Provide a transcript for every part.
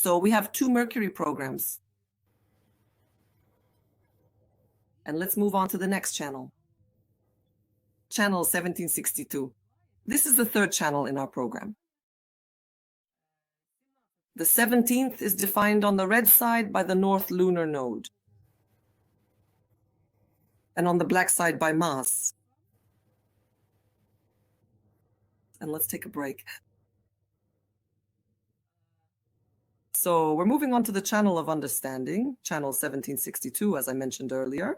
So we have 2 Mercury programs. And let's move on to the next channel. Channel 1762. This is the 3rd channel in our program. The 17th is defined on the red side by the North Lunar Node, and on the black side by Mars. And let's take a break. So we're moving on to the channel of understanding, channel 1762, as I mentioned earlier.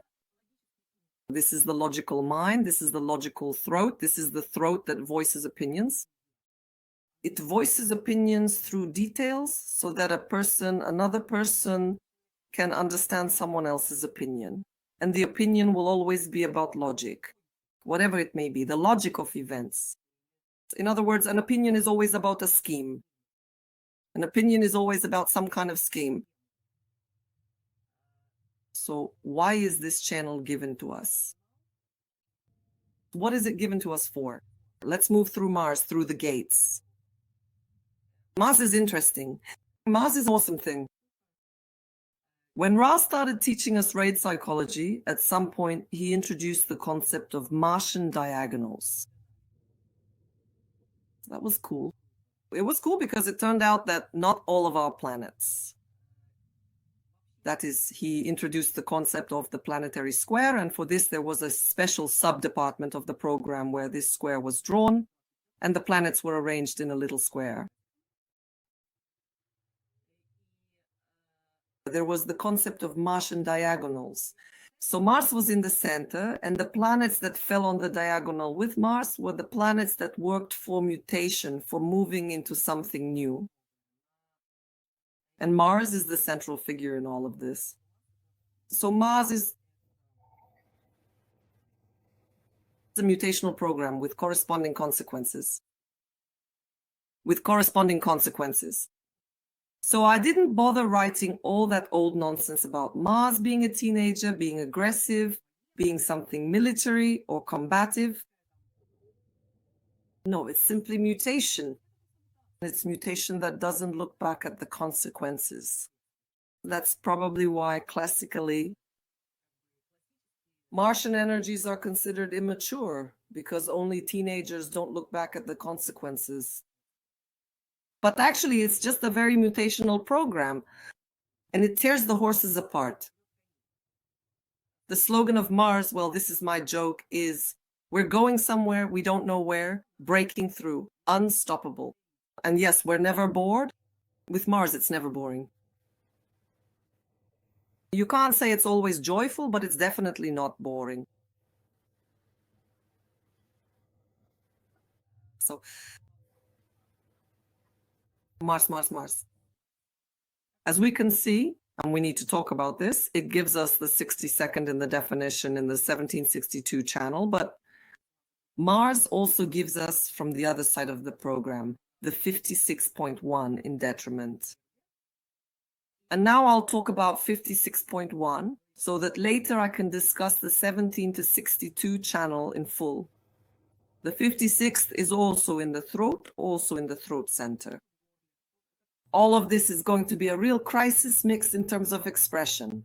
This is the logical mind. This is the logical throat. This is the throat that voices opinions. It voices opinions through details so that another person can understand someone else's opinion. And the opinion will always be about logic, whatever it may be, the logic of events. In other words, an opinion is always about a scheme. An opinion is always about some kind of scheme. So why is this channel given to us? What is it given to us for? Let's move through Mars, through the gates. Mars is interesting. Mars is an awesome thing. When Ra started teaching us raid psychology, at some point he introduced the concept of Martian diagonals. That was cool. It was cool because it turned out that not all of our planets. That is, he introduced the concept of the planetary square, and for this there was a special sub-department of the program where this square was drawn, and the planets were arranged in a little square. There was the concept of Martian diagonals. So Mars was in the center, and the planets that fell on the diagonal with Mars were the planets that worked for mutation, for moving into something new. And Mars is the central figure in all of this. So Mars is a mutational program with corresponding consequences. So I didn't bother writing all that old nonsense about Mars being a teenager, being aggressive, being something military or combative. No, it's simply mutation. It's mutation that doesn't look back at the consequences. That's probably why classically Martian energies are considered immature, because only teenagers don't look back at the consequences. But actually, it's just a very mutational program, and it tears the horses apart. The slogan of Mars, well, this is my joke, is we're going somewhere, we don't know where, breaking through, unstoppable. And yes, we're never bored. With Mars, it's never boring. You can't say it's always joyful, but it's definitely not boring. So Mars. As we can see, and we need to talk about this, it gives us the 62nd in the definition in the 1762 channel, but Mars also gives us, from the other side of the program, the 56.1 in detriment. And now I'll talk about 56.1 so that later I can discuss the 17 to 62 channel in full. The 56th is also in the throat center. All of this is going to be a real crisis mix in terms of expression.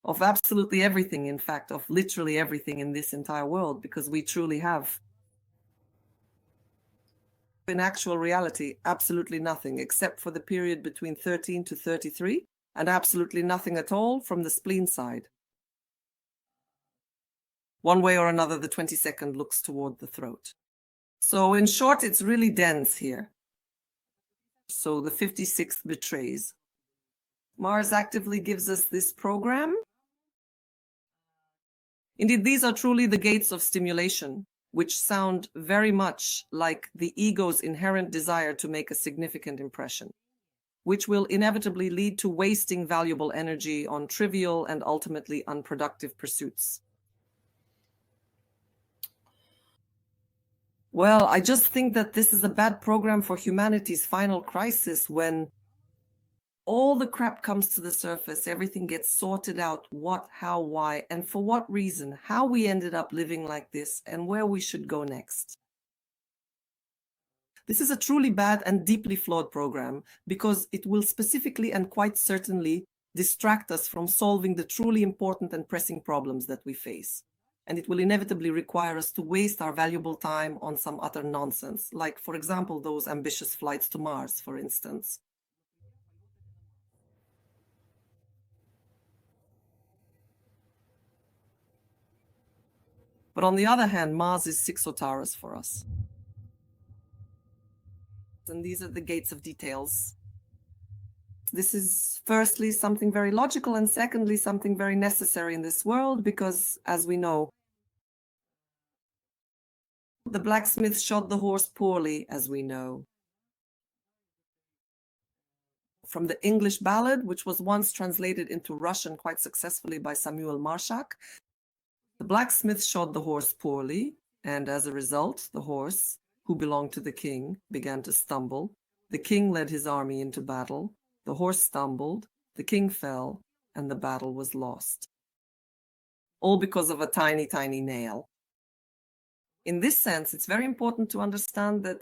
Of absolutely everything, in fact, of literally everything in this entire world, because we truly have, in actual reality, absolutely nothing except for the period between 13 to 33, and absolutely nothing at all from the spleen side. One way or another, the 22nd looks toward the throat. So in short, it's really dense here. So the 56th betrays. Mars actively gives us this program. Indeed, these are truly the gates of stimulation, which sound very much like the ego's inherent desire to make a significant impression, which will inevitably lead to wasting valuable energy on trivial and ultimately unproductive pursuits. Well, I just think that this is a bad program for humanity's final crisis, when all the crap comes to the surface, everything gets sorted out, what, how, why, and for what reason, how we ended up living like this, and where we should go next. This is a truly bad and deeply flawed program because it will specifically and quite certainly distract us from solving the truly important and pressing problems that we face. And it will inevitably require us to waste our valuable time on some utter nonsense, like, for example, those ambitious flights to Mars, for instance. But on the other hand, Mars is Sixotaurus for us. And these are the gates of details. This is firstly something very logical, and secondly something very necessary in this world, because as we know, the blacksmith shod the horse poorly, as we know. From the English ballad, which was once translated into Russian quite successfully by Samuel Marshak, the blacksmith shod the horse poorly, and as a result, the horse, who belonged to the king, began to stumble. The king led his army into battle. The horse stumbled, the king fell, and the battle was lost. All because of a tiny, tiny nail. In this sense, it's very important to understand that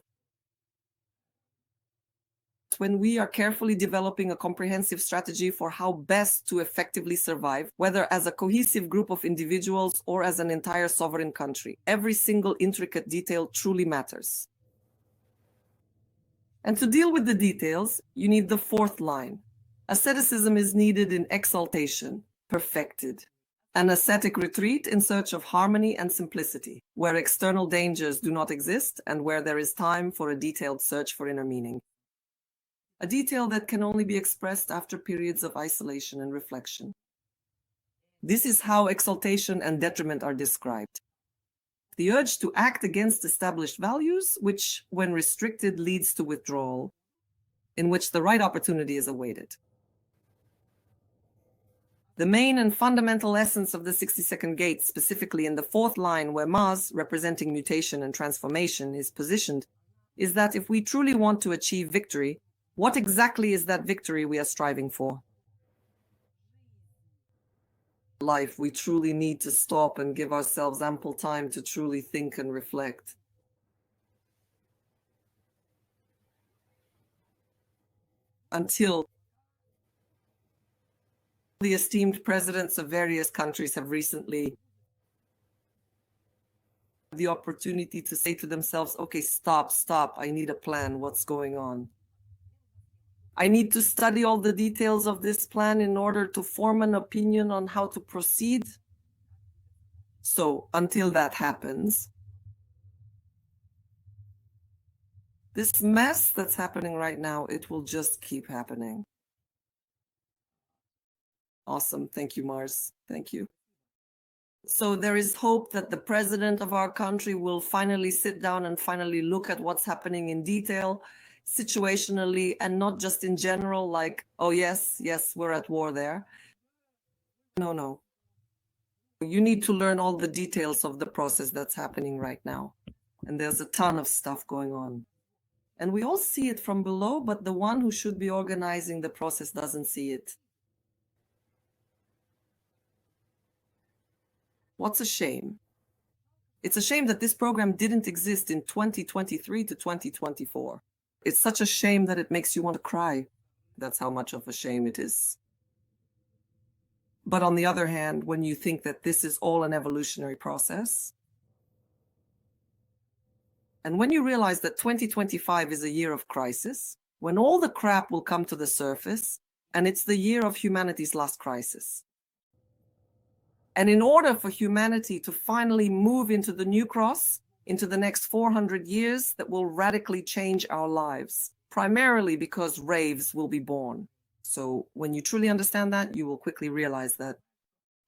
when we are carefully developing a comprehensive strategy for how best to effectively survive, whether as a cohesive group of individuals or as an entire sovereign country, every single intricate detail truly matters. And to deal with the details, you need the fourth line. Asceticism is needed in exaltation, perfected. An ascetic retreat in search of harmony and simplicity, where external dangers do not exist and where there is time for a detailed search for inner meaning. A detail that can only be expressed after periods of isolation and reflection. This is how exaltation and detriment are described. The urge to act against established values, which, when restricted, leads to withdrawal, in which the right opportunity is awaited. The main and fundamental essence of the 60-second gate, specifically in the fourth line where Mars, representing mutation and transformation, is positioned, is that if we truly want to achieve victory, what exactly is that victory we are striving for? Life, we truly need to stop and give ourselves ample time to truly think and reflect. Until the esteemed presidents of various countries have recently had the opportunity to say to themselves, okay, stop, I need a plan, what's going on? I need to study all the details of this plan in order to form an opinion on how to proceed. So until that happens, this mess that's happening right now, it will just keep happening. Awesome. Thank you, Mars. Thank you. So there is hope that the president of our country will finally sit down and finally look at what's happening in detail, situationally, and not just in general, like, oh, yes, we're at war there. No. You need to learn all the details of the process that's happening right now. And there's a ton of stuff going on. And we all see it from below, but the one who should be organizing the process doesn't see it. What's a shame? It's a shame that this program didn't exist in 2023 to 2024. It's such a shame that it makes you want to cry. That's how much of a shame it is. But on the other hand, when you think that this is all an evolutionary process, and when you realize that 2025 is a year of crisis, when all the crap will come to the surface, and it's the year of humanity's last crisis. And in order for humanity to finally move into the new cross, into the next 400 years that will radically change our lives, primarily because raves will be born. So when you truly understand that, you will quickly realize that,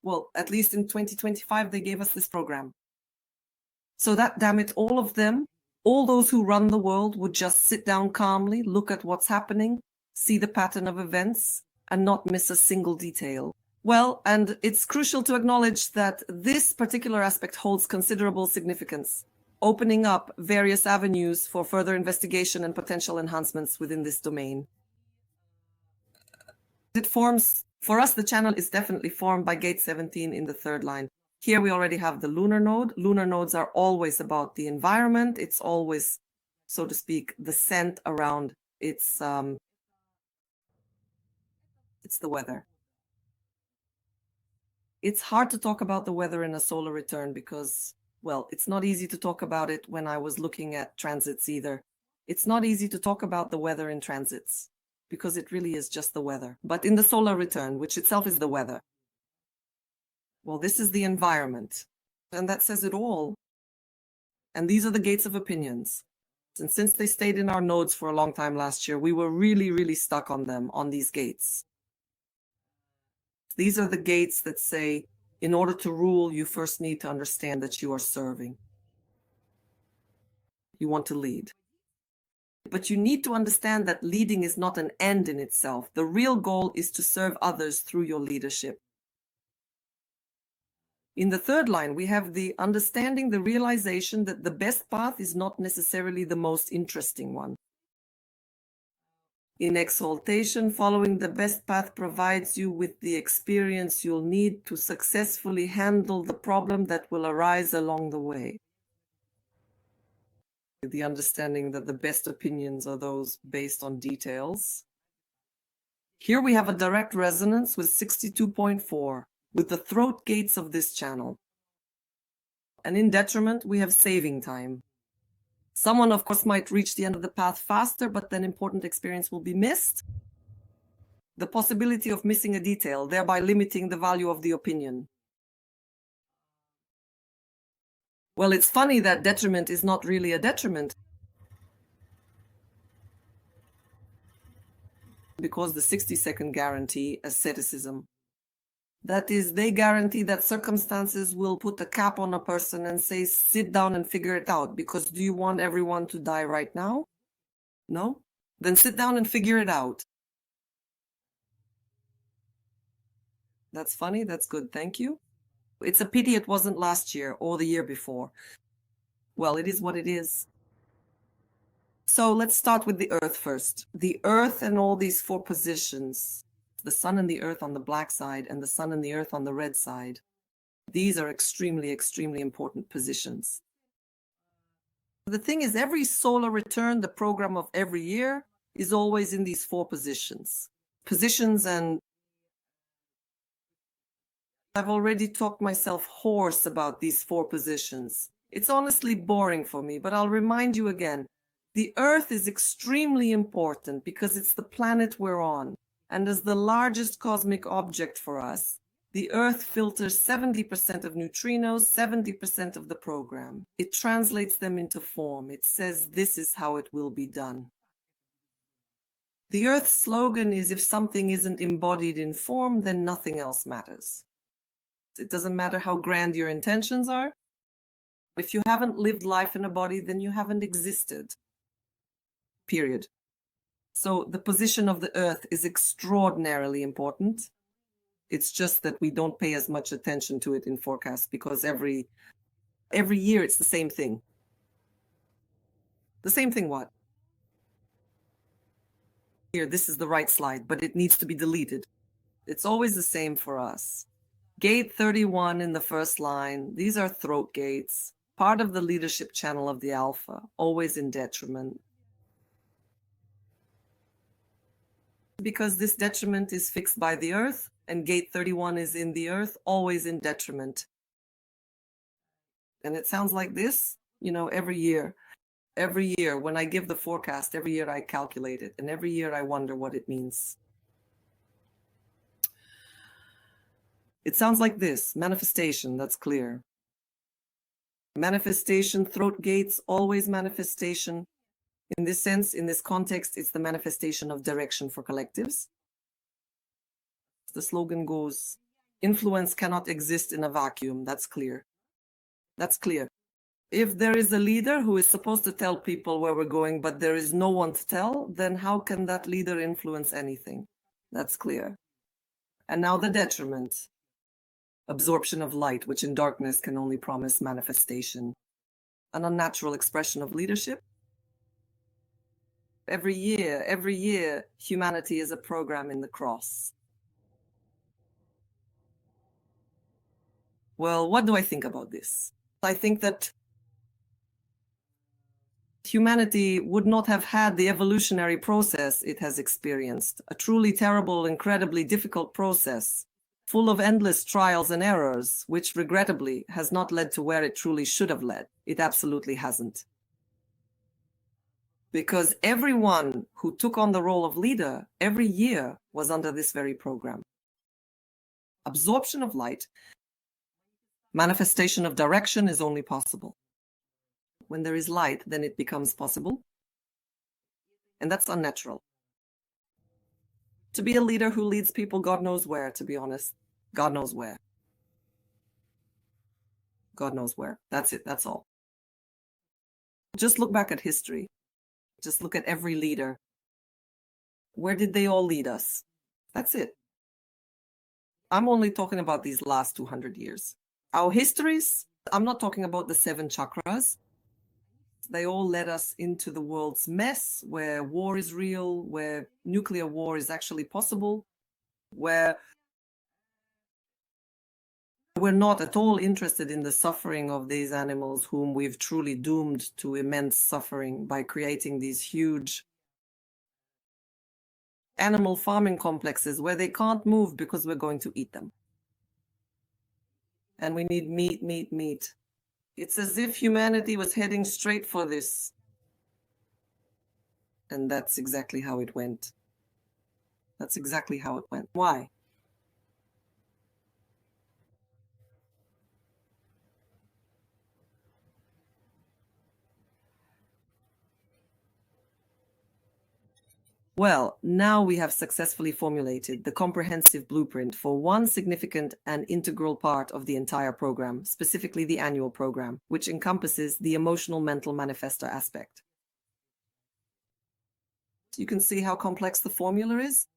well, at least in 2025, they gave us this program. So that, damn it, all of them, all those who run the world would just sit down calmly, look at what's happening, see the pattern of events, and not miss a single detail. Well, and it's crucial to acknowledge that this particular aspect holds considerable significance, opening up various avenues for further investigation and potential enhancements within this domain. It forms, for us, the channel is definitely formed by gate 17 in the third line. Here we already have the lunar node. Lunar nodes are always about the environment. It's always so to speak, the scent around it's the weather. It's hard to talk about the weather in a solar return because, well, it's not easy to talk about it when I was looking at transits either. It's not easy to talk about the weather in transits because it really is just the weather. But in the solar return, which itself is the weather, well, this is the environment, and that says it all. And these are the gates of opinions. And since they stayed in our nodes for a long time last year, we were really, really stuck on them, on these gates. These are the gates that say, in order to rule, you first need to understand that you are serving. You want to lead. But you need to understand that leading is not an end in itself. The real goal is to serve others through your leadership. In the third line, we have the understanding, the realization that the best path is not necessarily the most interesting one. In exaltation, following the best path provides you with the experience you'll need to successfully handle the problem that will arise along the way. The understanding that the best opinions are those based on details. Here we have a direct resonance with 62.4, with the throat gates of this channel. And in detriment, we have saving time. Someone, of course, might reach the end of the path faster, but then important experience will be missed. The possibility of missing a detail, thereby limiting the value of the opinion. Well, it's funny that detriment is not really a detriment, because the 60-second guarantee asceticism. That is, they guarantee that circumstances will put a cap on a person and say, sit down and figure it out, because do you want everyone to die right now? No? Then sit down and figure it out. That's funny, that's good, thank you. It's a pity it wasn't last year or the year before. Well, it is what it is. So let's start with the Earth first. The Earth and all these four positions, the Sun and the Earth on the black side and the Sun and the Earth on the red side, these are extremely, extremely important positions. The thing is, every solar return, the program of every year, is always in these four positions. And I've already talked myself hoarse about these four positions. It's honestly boring for me, but I'll remind you again. The Earth is extremely important because it's the planet we're on. And as the largest cosmic object for us, the Earth filters 70% of neutrinos, 70% of the program. It translates them into form. It says this is how it will be done. The Earth's slogan is, if something isn't embodied in form, then nothing else matters. It doesn't matter how grand your intentions are. If you haven't lived life in a body, then you haven't existed. Period. So the position of the Earth is extraordinarily important. It's just that we don't pay as much attention to it in forecasts because every year it's the same thing. The same thing what? Here, this is the right slide, but it needs to be deleted. It's always the same for us. Gate 31 in the first line, these are throat gates, part of the leadership channel of the Alpha, always in detriment. Because this detriment is fixed by the Earth, and gate 31 is in the Earth, always in detriment. And it sounds like this, every year. Every year, when I give the forecast, every year I calculate it, and every year I wonder what it means. It sounds like this, manifestation, that's clear. Manifestation, throat gates, always manifestation. In this sense, in this context, it's the manifestation of direction for collectives. The slogan goes, influence cannot exist in a vacuum. That's clear. That's clear. If there is a leader who is supposed to tell people where we're going, but there is no one to tell, then how can that leader influence anything? That's clear. And now the detriment. Absorption of light, which in darkness can only promise manifestation. An unnatural expression of leadership. Every year, humanity is a program in the cross. Well, what do I think about this? I think that humanity would not have had the evolutionary process it has experienced, a truly terrible, incredibly difficult process, full of endless trials and errors, which regrettably has not led to where it truly should have led. It absolutely hasn't. Because everyone who took on the role of leader every year was under this very program. Absorption of light, manifestation of direction is only possible. When there is light, then it becomes possible. And that's unnatural. To be a leader who leads people, God knows where, to be honest. God knows where. God knows where. That's it. That's all. Just look back at history. Just look at every leader. Where did they all lead us? That's it. I'm only talking about these last 200 years. Our histories, I'm not talking about the 7 chakras. They all led us into the world's mess, where war is real, where nuclear war is actually possible, where we're not at all interested in the suffering of these animals whom we've truly doomed to immense suffering by creating these huge animal farming complexes where they can't move because we're going to eat them. And we need meat, meat, meat. It's as if humanity was heading straight for this. And that's exactly how it went. That's exactly how it went. Why? Well, now we have successfully formulated the comprehensive blueprint for one significant and integral part of the entire program, specifically the annual program, which encompasses the emotional mental manifesto aspect. So you can see how complex the formula is.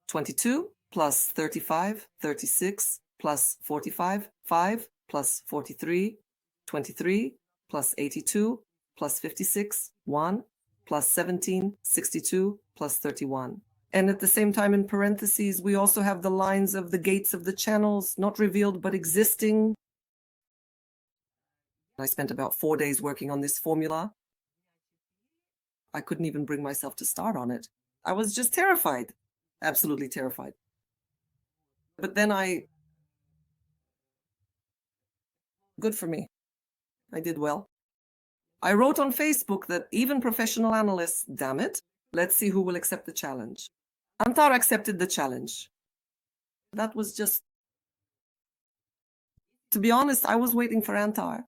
22 plus 35, 36 plus 45, 5 plus 43, 23 plus 82 plus 56, 1 plus 17, 62 plus 31. And at the same time, in parentheses, we also have the lines of the gates of the channels, not revealed but existing. I spent about 4 days working on this formula. I couldn't even bring myself to start on it. I was just terrified, absolutely terrified. But then good for me. I did well. I wrote on Facebook that even professional analysts, damn it, let's see who will accept the challenge. Antar accepted the challenge. That was just, to be honest, I was waiting for Antar.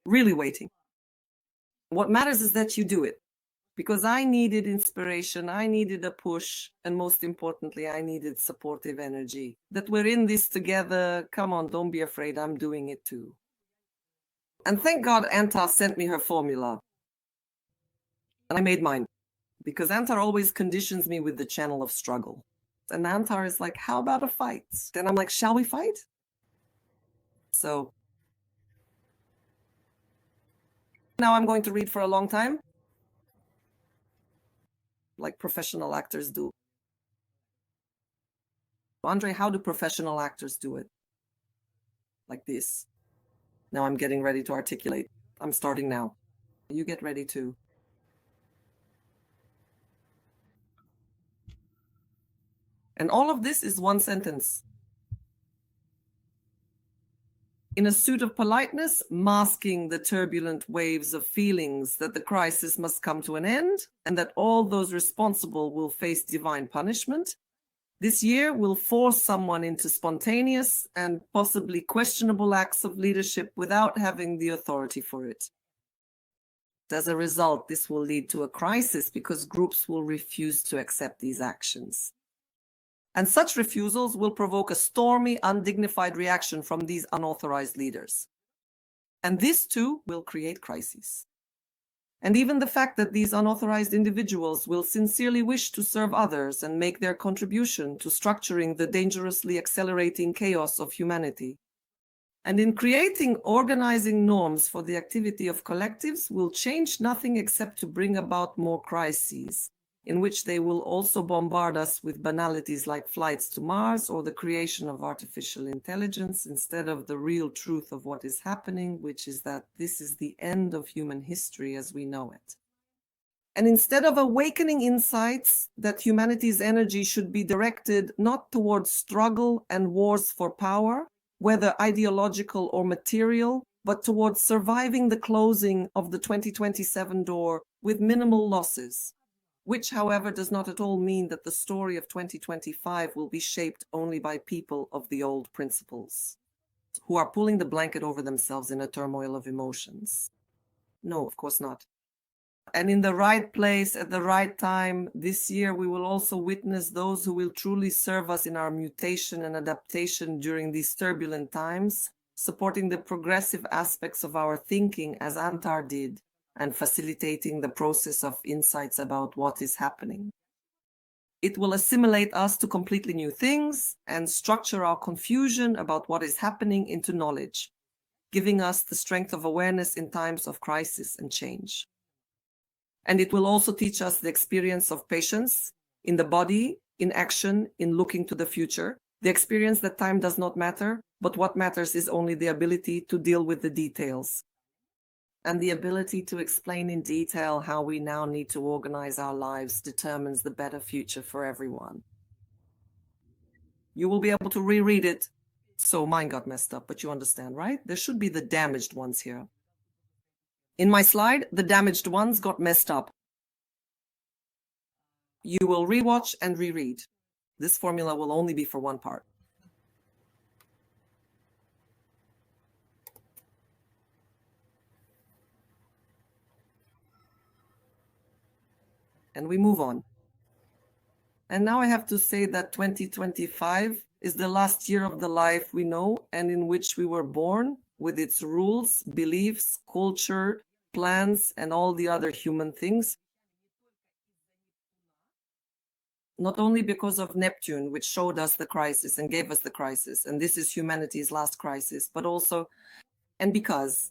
Really waiting. What matters is that you do it. Because I needed inspiration, I needed a push, and most importantly, I needed supportive energy. That we're in this together. Come on, don't be afraid, I'm doing it too. And thank God Antar sent me her formula. And I made mine. Because Antar always conditions me with the channel of struggle. And Antar is like, how about a fight? Then I'm like, shall we fight? So now I'm going to read for a long time, like professional actors do. Andre, how do professional actors do it? Like this. Now I'm getting ready to articulate. I'm starting now. You get ready too. And all of this is one sentence. In a suit of politeness, masking the turbulent waves of feelings that the crisis must come to an end and that all those responsible will face divine punishment, this year will force someone into spontaneous and possibly questionable acts of leadership without having the authority for it. As a result, this will lead to a crisis because groups will refuse to accept these actions. And such refusals will provoke a stormy, undignified reaction from these unauthorized leaders. And this too will create crises. And even the fact that these unauthorized individuals will sincerely wish to serve others and make their contribution to structuring the dangerously accelerating chaos of humanity. And in creating organizing norms for the activity of collectives will change nothing except to bring about more crises. in which they will also bombard us with banalities like flights to Mars or the creation of artificial intelligence instead of the real truth of what is happening, which is that this is the end of human history as we know it. And instead of awakening insights that humanity's energy should be directed not towards struggle and wars for power, whether ideological or material, but towards surviving the closing of the 2027 door with minimal losses, which, however, does not at all mean that the story of 2025 will be shaped only by people of the old principles, who are pulling the blanket over themselves in a turmoil of emotions. No, of course not. And in the right place at the right time, this year we will also witness those who will truly serve us in our mutation and adaptation during these turbulent times, supporting the progressive aspects of our thinking as Antar did, and facilitating the process of insights about what is happening. It will assimilate us to completely new things and structure our confusion about what is happening into knowledge, giving us the strength of awareness in times of crisis and change. And it will also teach us the experience of patience in the body, in action, in looking to the future, the experience that time does not matter, but what matters is only the ability to deal with the details, and the ability to explain in detail how we now need to organize our lives determines the better future for everyone. You will be able to reread it. So mine got messed up, but you understand, right? There should be the damaged ones here. In my slide, the damaged ones got messed up. You will rewatch and reread. This formula will only be for one part. And we move on. And now I have to say that 2025 is the last year of the life we know and in which we were born, with its rules, beliefs, culture, plans, and all the other human things. Not only because of Neptune, which showed us the crisis and gave us the crisis, and this is humanity's last crisis, but also, and because